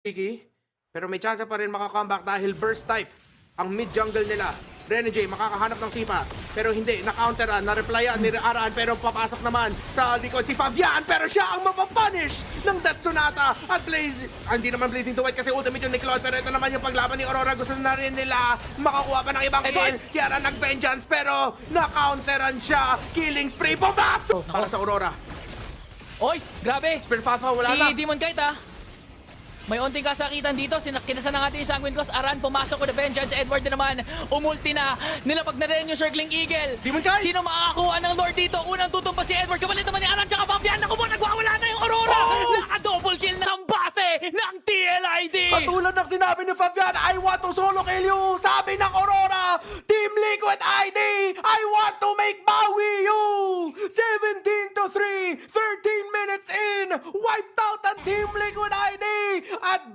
Iki, pero may chance pa rin makakomeback dahil burst type ang mid jungle nila. Renegade makakahanap ng sipa, pero hindi, na-counteran, na-replyan ni Araan, pero papasok naman sa likod si Fabian, pero siya ang mapapunish ng Death Sonata at Blaze, hindi naman Blazing to White kasi ultimate yung ni Claude, pero ito naman yung paglaban ni Aurora, gusto na rin nila makakuha pa ng ibang kill. Si Araan nag-vengeance, pero na-counteran siya, killing spree, pumasok para sa Aurora. Oy, grabe! Spear Fafa, wala na. Si Demon Kite may onting kasakitan dito, kinasan ng ating Sanguine Claws. Aran pumasok with the Vengeance. Edward na naman, umulti na. Nilapag na rin yung Circling Eagle. Demon Kite! Sino makakakuha ng Lord dito? Unang tutumpa si Edward. Kapalit naman ni Aran tsaka Fabian. Naku mo, nagwawala na yung Aurora! Naka-double kill na ang base ng TLID! Katulad ng sinabi ni Fabian, I want to solo kill you! Sabi ng Aurora, Team Liquid ID, I want to make Bawi you! 17-3, 13 minutes in, wiped out ang Team Liquid ID! At